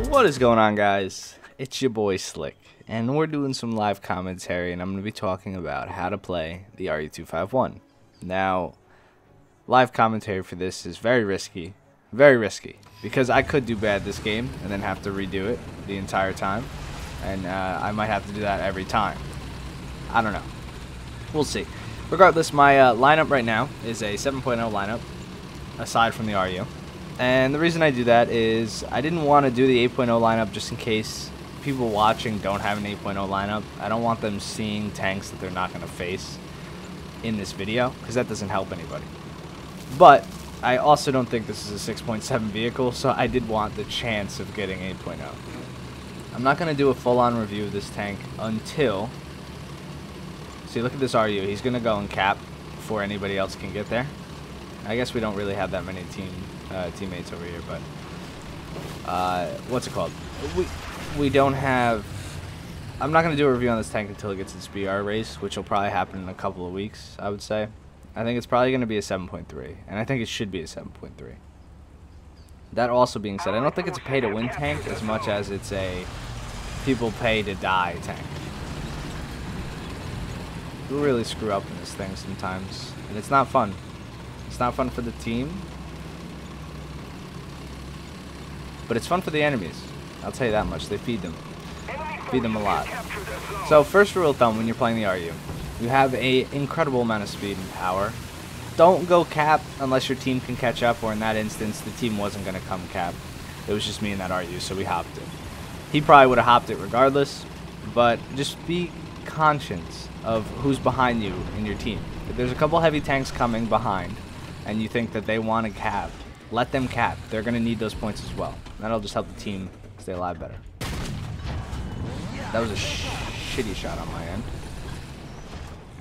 What is going on, guys? It's your boy Slick, and we're doing some live commentary, and I'm going to be talking about how to play the RU-251. Now, live commentary for this is very risky, because I could do bad this game and then have to redo it the entire time, and I might have to do that every time. I don't know. We'll see. Regardless, my lineup right now is a 7.0 lineup, aside from the RU. And the reason I do that is I didn't want to do the 8.0 lineup just in case people watching don't have an 8.0 lineup. I don't want them seeing tanks that they're not going to face in this video, because that doesn't help anybody. But I also don't think this is a 6.7 vehicle, so I did want the chance of getting 8.0. I'm not going to do a full-on review of this tank until... See, look at this RU. He's going to go and cap before anybody else can get there. I guess we don't really have that many teammates over here, but what's it called? We don't have... I'm not going to do a review on this tank until it gets its BR race, which will probably happen in a couple of weeks, I would say. I think it's probably going to be a 7.3, and I think it should be a 7.3. That also being said, I don't think it's a pay-to-win tank as much as it's a people-pay-to-die tank. People really screw up in this thing sometimes, and it's not fun. It's not fun for the team, but it's fun for the enemies. I'll tell you that much. They feed them. Feed them a lot. So first rule of thumb when you're playing the RU, you have an incredible amount of speed and power. Don't go cap unless your team can catch up, or in that instance, the team wasn't going to come cap. It was just me and that RU, so we hopped it. He probably would have hopped it regardless, but just be conscious of who's behind you in your team. If there's a couple heavy tanks coming behind, and you think that they want to cap, let them cap. They're going to need those points as well. That'll just help the team stay alive better. That was a shitty shot on my end.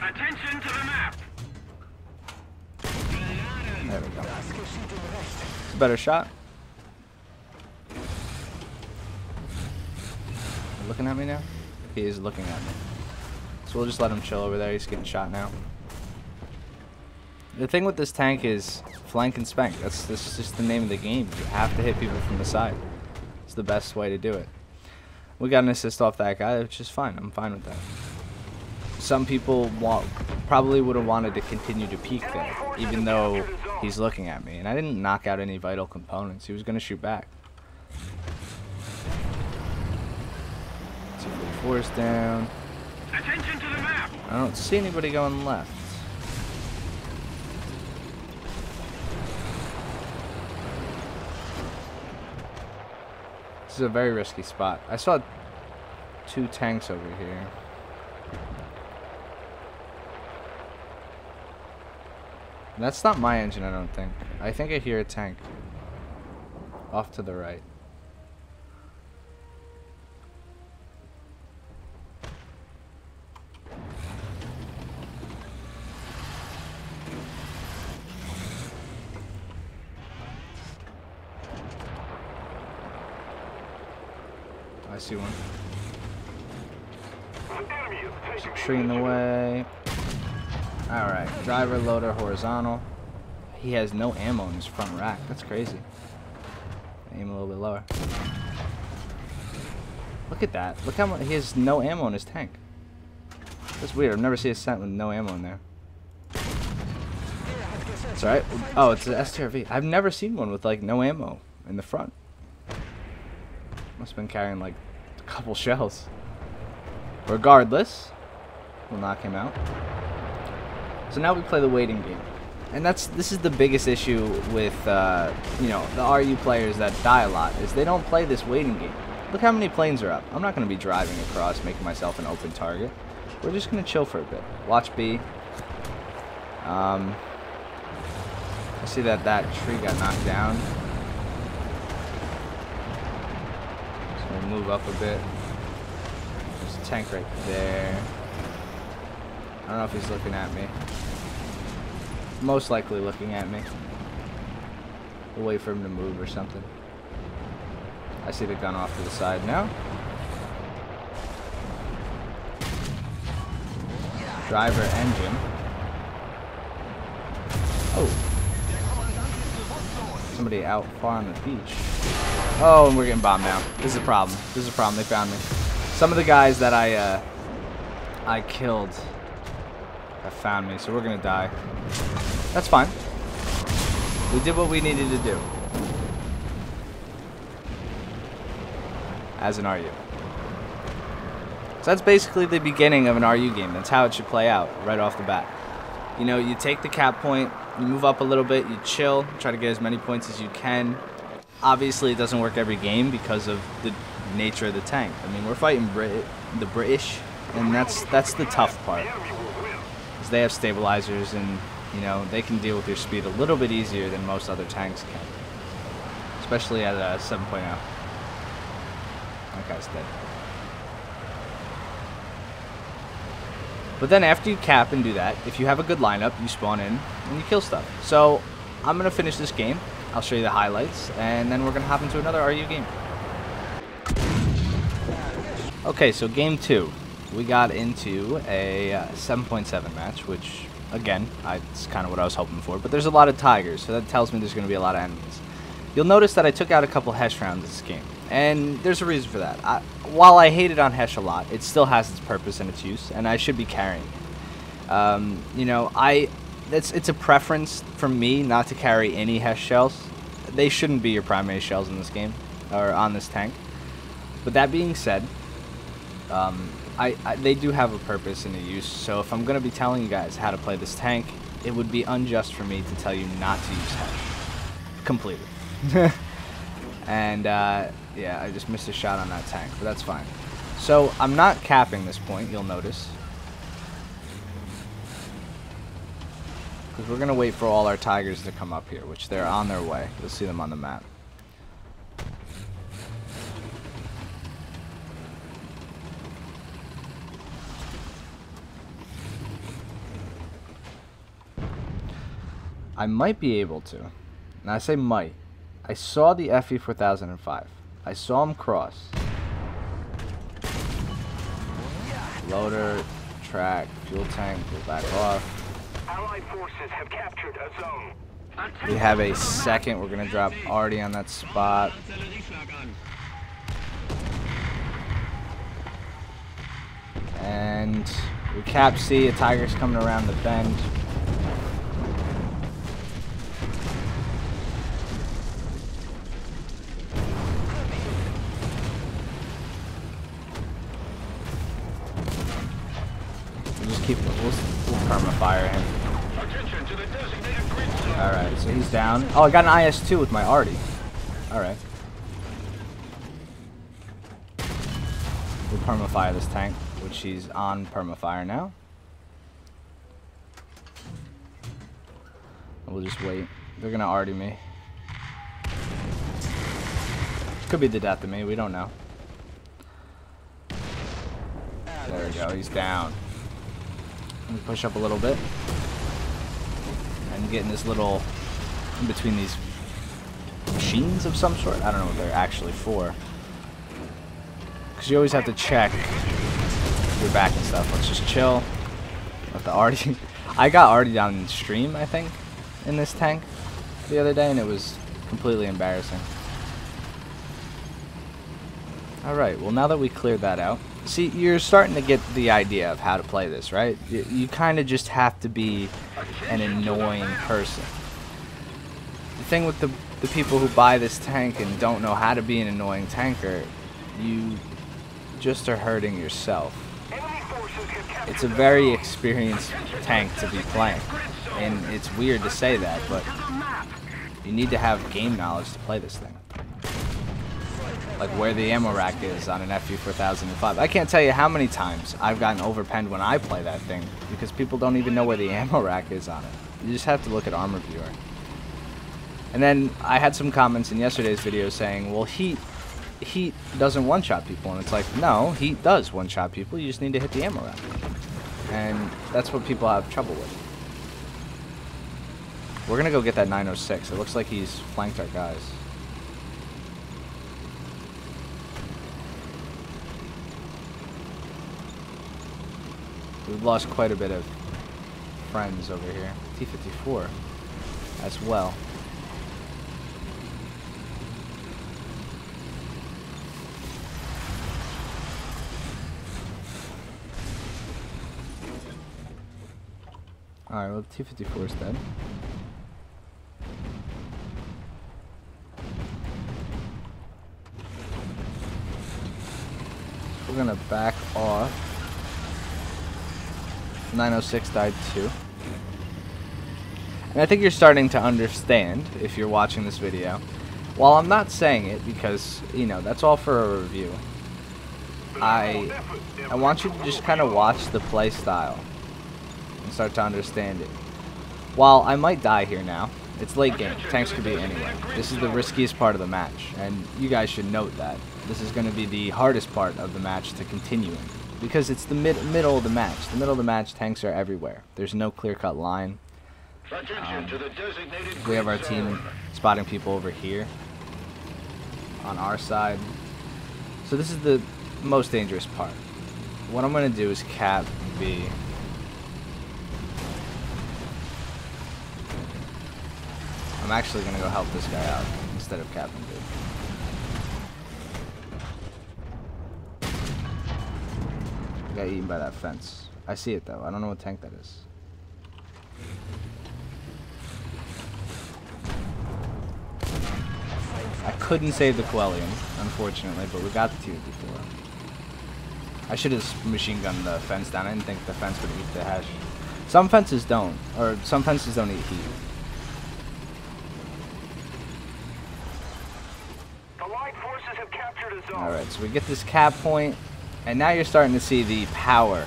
Attention to the map. There we go. It's a better shot. Looking at me now? He is looking at me. So we'll just let him chill over there. He's getting shot now. The thing with this tank is flank and spank. That's just the name of the game. You have to hit people from the side. It's the best way to do it. We got an assist off that guy, which is fine. I'm fine with that. Some people probably would have wanted to continue to peek there, even though he's looking at me. And I didn't knock out any vital components. He was going to shoot back. 244 is down. Attention to the map. I don't see anybody going left. This is a very risky spot. I saw 2 tanks over here. That's not my engine, I don't think. I think I hear a tank off to the right. I see one. There's a tree in the way. Alright, driver, loader, horizontal. He has no ammo in his front rack. That's crazy. Aim a little bit lower. Look at that. Look how much. He has no ammo in his tank. That's weird. I've never seen a scent with no ammo in there. It's alright. Oh, it's an STRV. I've never seen one with like no ammo in the front. Must have been carrying like a couple shells. Regardless, we'll knock him out. So now we play the waiting game, and this is the biggest issue with you know, the RU players that die a lot, is they don't play this waiting game. Look how many planes are up. I'm not going to be driving across, making myself an open target. We're just going to chill for a bit. Watch B. I see that tree got knocked down. So we'll move up a bit. There's a tank right there. I don't know if he's looking at me. Most likely looking at me. We'll wait for him to move or something. I see the gun off to the side now. Driver engine. Oh. Somebody out far on the beach. Oh, and we're getting bombed now. This is a problem. This is a problem. They found me. Some of the guys that I killed have found me, so we're gonna die. That's fine. We did what we needed to do. As an RU. So that's basically the beginning of an RU game. That's how it should play out right off the bat. You know, you take the cap point, you move up a little bit, you chill, try to get as many points as you can. Obviously, it doesn't work every game because of the nature of the tank. I mean, we're fighting the British, and that's the tough part. Because they have stabilizers, and you know they can deal with your speed a little bit easier than most other tanks can, especially at 7.0. That guy's dead. But then after you cap and do that, if you have a good lineup, you spawn in and you kill stuff. So I'm going to finish this game. I'll show you the highlights, and then we're going to hop into another RU game. Okay, so game 2. We got into a 7.7 match, which, again, it's kind of what I was hoping for. But there's a lot of Tigers, so that tells me there's going to be a lot of enemies. You'll notice that I took out a couple Hesh rounds this game. And there's a reason for that. While I hated on Hesh a lot, it still has its purpose and its use, and I should be carrying it. You know, it's a preference from me not to carry any Hesh shells. They shouldn't be your primary shells in this game, or on this tank. But that being said, they do have a purpose and a use, so if I'm going to be telling you guys how to play this tank, it would be unjust for me to tell you not to use Hesh. Completely. And, yeah, I just missed a shot on that tank, but that's fine. So, I'm not capping this point, you'll notice. Because we're going to wait for all our Tigers to come up here, which they're on their way. You'll see them on the map. I might be able to. And I say might. I saw the FE 4005. I saw him cross. Loader, track, fuel tank, go back off. Allied forces have captured a zone. We have a second. We're going to drop Artie on that spot. And we cap C. A Tiger's coming around the bend. We'll perma fire him. Alright, so he's down. Oh, I got an IS-2 with my Artie. Alright. We'll perma fire this tank, which he's on perma fire now. And we'll just wait. They're gonna Artie me. Could be the death of me, we don't know. There we go, he's down. Let me push up a little bit. And get in this little, in between these machines of some sort. I don't know what they're actually for. Because you always have to check your back and stuff. Let's just chill. Let the Artie. I got Artie down in stream, I think, in this tank the other day, and it was completely embarrassing. Alright, well now that we cleared that out, see, you're starting to get the idea of how to play this, right? You kind of just have to be an annoying person. The thing with the people who buy this tank and don't know how to be an annoying tanker, you just are hurting yourself. It's a very experienced tank to be playing, and it's weird to say that, but you need to have game knowledge to play this thing. Like where the ammo rack is on an FE 4005. I can't tell you how many times I've gotten overpenned when I play that thing because people don't even know where the ammo rack is on it. You just have to look at Armor Viewer. And then I had some comments in yesterday's video saying, well, Heat doesn't one-shot people, and it's like, no, Heat does one-shot people. You just need to hit the ammo rack. And that's what people have trouble with. We're gonna go get that 906. It looks like he's flanked our guys. We've lost quite a bit of friends over here. T-54 as well. Alright, well, T-54 is dead. We're gonna back off. 906 died too. And I think you're starting to understand, if you're watching this video, while I'm not saying it because, you know, that's all for a review, I want you to just kind of watch the play style and start to understand it. While I might die here now, it's late game. Tanks could be anywhere. This is the riskiest part of the match, and you guys should note that. This is going to be the hardest part of the match to continue in, because it's the middle of the match. The middle of the match, tanks are everywhere. There's no clear-cut line. We have our team spotting people over here on our side. So this is the most dangerous part. What I'm going to do is cap B. I'm actually going to go help this guy out instead of capping B. I got eaten by that fence. I see it though. I don't know what tank that is. I couldn't save the Quellion, unfortunately, but we got the T-54. I should have machine gunned the fence down. I didn't think the fence would eat the hash. Some fences don't, or some fences don't eat heat. Alright, so we get this cap point, and now you're starting to see the power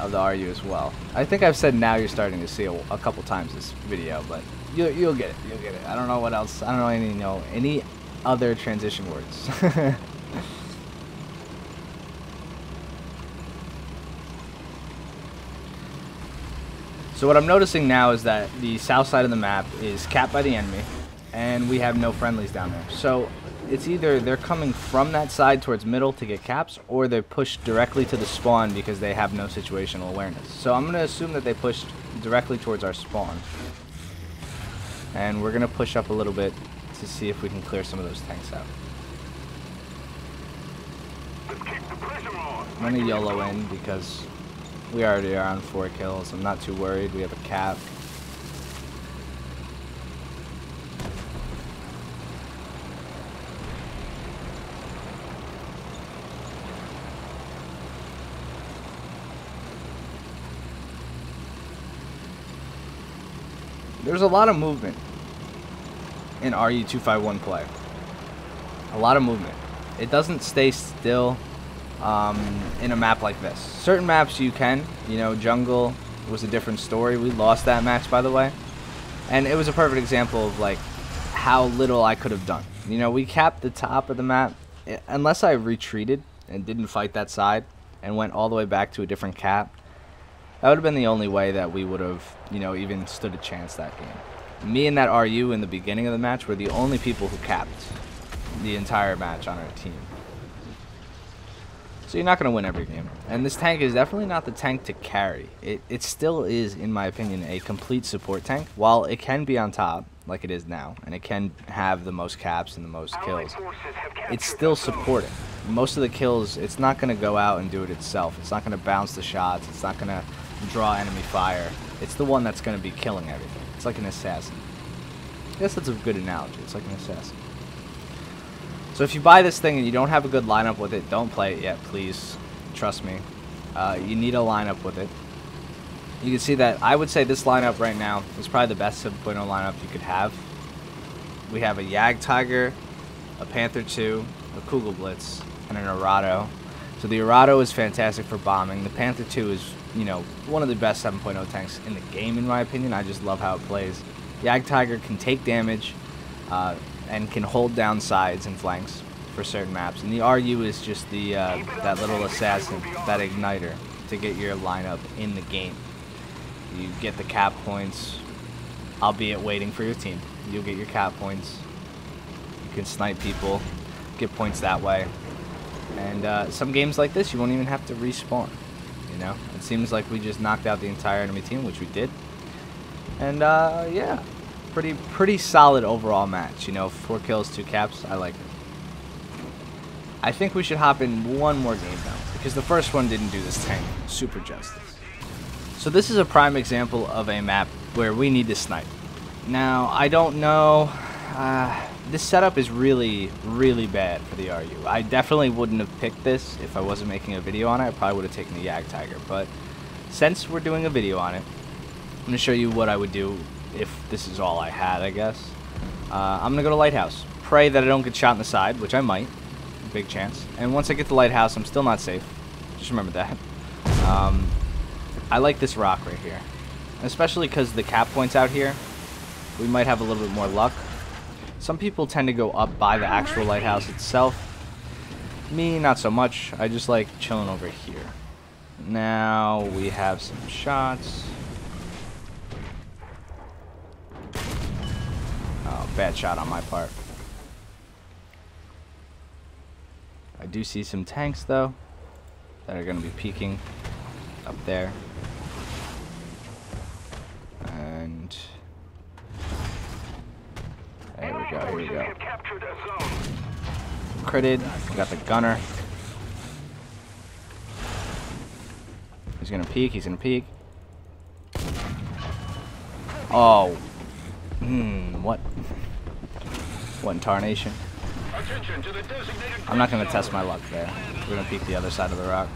of the RU as well. I think I've said now you're starting to see a couple times this video, but you'll get it. You'll get it. I don't know what else. I don't know any other transition words. So what I'm noticing now is that the south side of the map is capped by the enemy, and we have no friendlies down there. So it's either they're coming from that side towards middle to get caps, or they're pushed directly to the spawn because they have no situational awareness. So I'm going to assume that they pushed directly towards our spawn. And we're going to push up a little bit to see if we can clear some of those tanks out. I'm going to YOLO in because we already are on 4 kills. I'm not too worried. We have a cap. There's a lot of movement in RU251 play. A lot of movement. It doesn't stay still in a map like this. Certain maps you can. You know, Jungle was a different story. We lost that match, by the way. And it was a perfect example of, like, how little I could have done. You know, we capped the top of the map. Unless I retreated and didn't fight that side and went all the way back to a different cap, that would have been the only way that we would have, you know, even stood a chance that game. Me and that RU in the beginning of the match were the only people who capped the entire match on our team. So you're not going to win every game. And this tank is definitely not the tank to carry. It still is, in my opinion, a complete support tank. While it can be on top, like it is now, and it can have the most caps and the most kills, it's still supporting. Most of the kills, it's not going to go out and do it itself. It's not going to bounce the shots. It's not going to draw enemy fire. It's the one that's going to be killing everything. It's like an assassin. I guess that's a good analogy. It's like an assassin. So if you buy this thing and you don't have a good lineup with it, don't play it yet, please. Trust me. You need a lineup with it. You can see that I would say this lineup right now is probably the best 7.0 lineup you could have. We have a Jagdtiger, a Panther 2, a Kugelblitz, and an Arado. So the Arado is fantastic for bombing. The Panther 2 is, you know, one of the best 7.0 tanks in the game, in my opinion. I just love how it plays. Jagdtiger can take damage and can hold down sides and flanks for certain maps. And the RU is just the that little assassin, that igniter, to get your lineup in the game. You get the cap points, albeit waiting for your team. You'll get your cap points. You can snipe people, get points that way. And some games like this, you won't even have to respawn. You know, it seems like we just knocked out the entire enemy team, which we did. And yeah, pretty solid overall match. You know, 4 kills, 2 caps. I like it. I think we should hop in one more game now, because the first one didn't do this tank super justice. So this is a prime example of a map where we need to snipe. Now, I don't know, this setup is really bad for the RU. I definitely wouldn't have picked this if I wasn't making a video on it. I probably would have taken the Jagdtiger, but since we're doing a video on it, I'm going to show you what I would do if this is all I had, I guess. I'm going to go to Lighthouse. Pray that I don't get shot in the side, which I might. Big chance. And once I get to Lighthouse, I'm still not safe. Just remember that. I like this rock right here. Especially because the cap point's out here. We might have a little bit more luck. Some people tend to go up by the actual lighthouse itself. Me, not so much. I just like chilling over here. Now we have some shots. Oh, bad shot on my part. I do see some tanks, though, that are going to be peeking up there. And there we go, here we go. Critted, got the gunner. He's going to peek, he's going to peek. Oh. What? What in tarnation? I'm not going to test my luck there. We're going to peek the other side of the rock.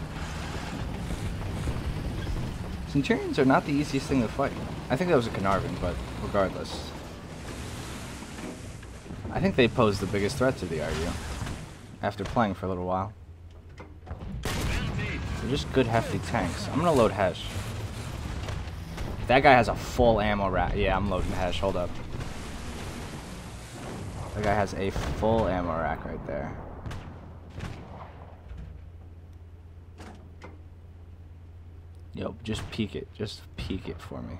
Centurions are not the easiest thing to fight. I think that was a Carnarvon, but regardless. I think they pose the biggest threat to the RU. After playing for a little while. They're just good hefty tanks. I'm going to load Hesh. That guy has a full ammo rack. Yeah, I'm loading Hesh. Hold up. That guy has a full ammo rack right there. Yo, just peek it. Just peek it for me.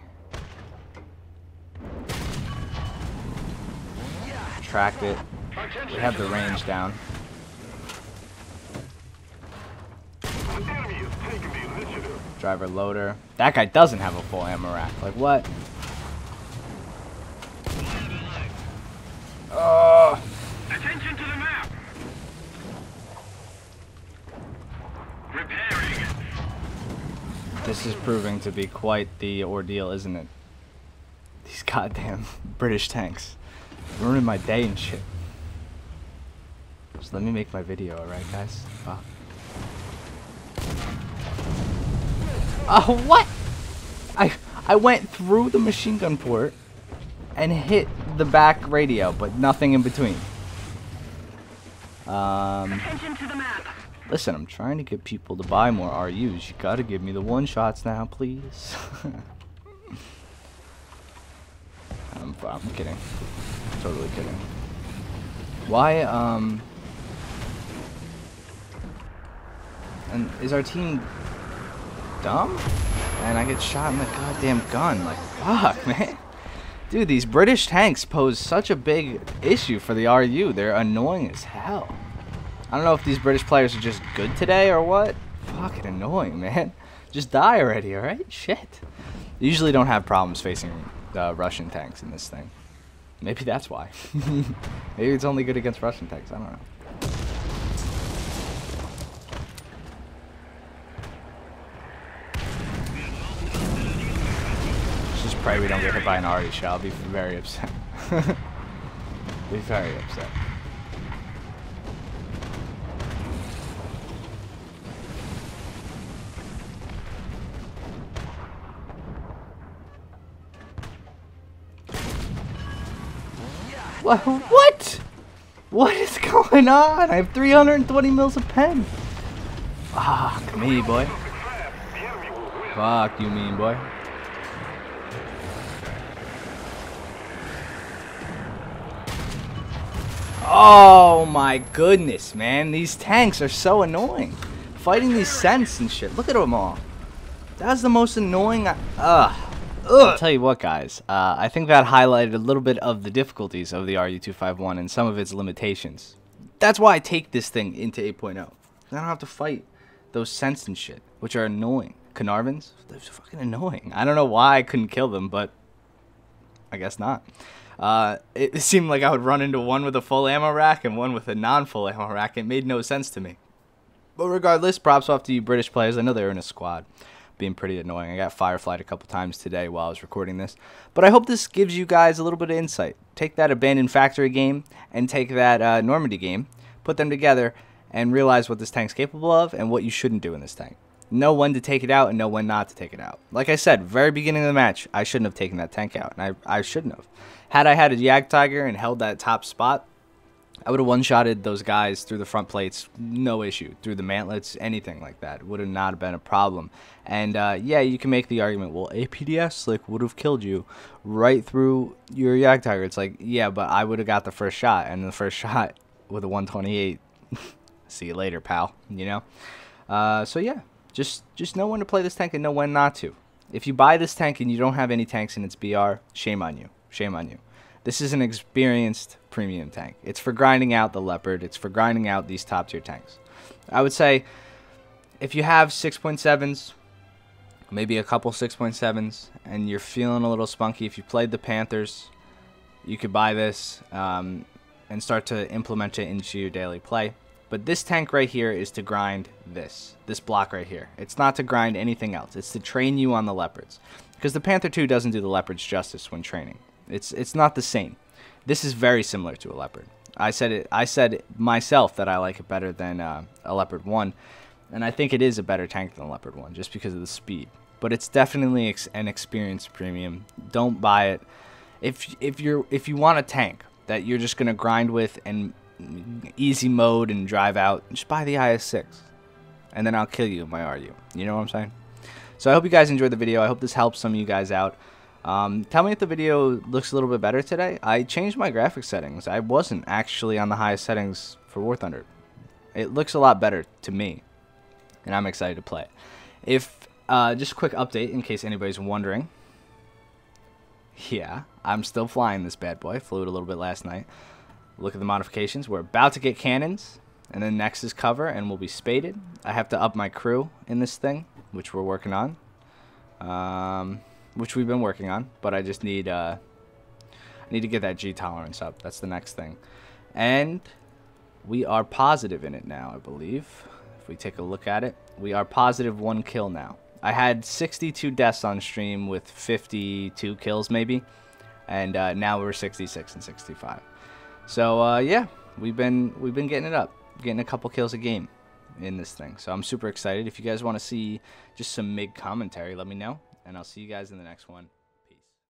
Tracked it. We have the range down. Driver loader. That guy doesn't have a full ammo rack. Like what? Oh. Attention to the map. Repairing. This is proving to be quite the ordeal, isn't it? These goddamn British tanks. Ruining my day and shit. Just let me make my video, alright guys? Fuck. Oh, what? I went through the machine gun port and hit the back radio, but nothing in between. Attention to the map. Listen, I'm trying to get people to buy more RUs. You gotta give me the one-shots now, please. I'm kidding. Totally kidding. Why, and is our team dumb? And I get shot in the goddamn gun. Like, fuck, man. Dude, these British tanks pose such a big issue for the RU. They're annoying as hell. I don't know if these British players are just good today or what. Fucking annoying, man. Just die already, alright? Shit. They usually don't have problems facing Russian tanks in this thing. Maybe that's why. Maybe it's only good against Russian tanks. I don't know. Just pray we don't get hit by an RE shell. I'll be very upset. Be very upset. What? What is going on? I have 320 mils of pen. Fuck me, boy. Fuck you, mean boy. Oh my goodness, man. These tanks are so annoying. Fighting these Scents and shit. Look at them all. That's the most annoying. I'll tell you what, guys. I think that highlighted a little bit of the difficulties of the RU-251 and some of its limitations. That's why I take this thing into 8.0. I don't have to fight those Scents and shit, which are annoying. Carnarvons. They're fucking annoying. I don't know why I couldn't kill them, but I guess not. It seemed like I would run into one with a full ammo rack and one with a non-full ammo rack. It made no sense to me. But regardless, props off to you British players. I know they were in a squad. Being pretty annoying. I got fireflied a couple times today while I was recording this. But I hope this gives you guys a little bit of insight. Take that Abandoned Factory game and take that Normandy game, put them together, and realize what this tank's capable of and what you shouldn't do in this tank. Know when to take it out and know when not to take it out. Like I said, very beginning of the match, I shouldn't have taken that tank out. And I shouldn't have. Had I had a Jagdtiger and held that top spot, I would have one-shotted those guys through the front plates, no issue. Through the mantlets, anything like that. It would have not been a problem. And, yeah, you can make the argument, well, APDS Slick would have killed you right through your Jagdtiger. It's like, yeah, but I would have got the first shot. And the first shot with a 128, see you later, pal, you know? So, yeah, just know when to play this tank and know when not to. If you buy this tank and you don't have any tanks in its BR, shame on you. Shame on you. This is an experienced premium tank. It's for grinding out the Leopard. It's for grinding out these top tier tanks. I would say if you have 6.7s, maybe a couple 6.7s, and you're feeling a little spunky, if you played the Panthers, you could buy this and start to implement it into your daily play. But this tank right here is to grind this block right here. It's not to grind anything else. It's to train you on the Leopards. Because the Panther 2 doesn't do the Leopards justice when training. It's not the same. This is very similar to a Leopard. I said myself that I like it better than a Leopard 1, and I think it is a better tank than a Leopard 1 just because of the speed. But it's definitely an experience premium. Don't buy it. If you want a tank that you're just gonna grind with and easy mode and drive out, just buy the IS-6, and then I'll kill you if I RU. You know what I'm saying? So I hope you guys enjoyed the video. I hope this helps some of you guys out. Tell me if the video looks a little bit better today. I changed my graphics settings. I wasn't actually on the highest settings for War Thunder. It looks a lot better to me, and I'm excited to play it. If just a quick update in case anybody's wondering. Yeah, I'm still flying this bad boy. Flew it a little bit last night. Look at the modifications. We're about to get cannons, and then next is cover, and we'll be spaded. I have to up my crew in this thing, which we're working on. Which we've been working on, but I just need I need to get that G tolerance up. That's the next thing. And we are positive in it now, I believe. If we take a look at it, we are positive 1 kill now. I had 62 deaths on stream with 52 kills maybe, and now we're 66 and 65. So yeah, we've been getting it up, getting a couple kills a game in this thing. So I'm super excited. If you guys want to see just some MiG commentary, let me know. And I'll see you guys in the next one.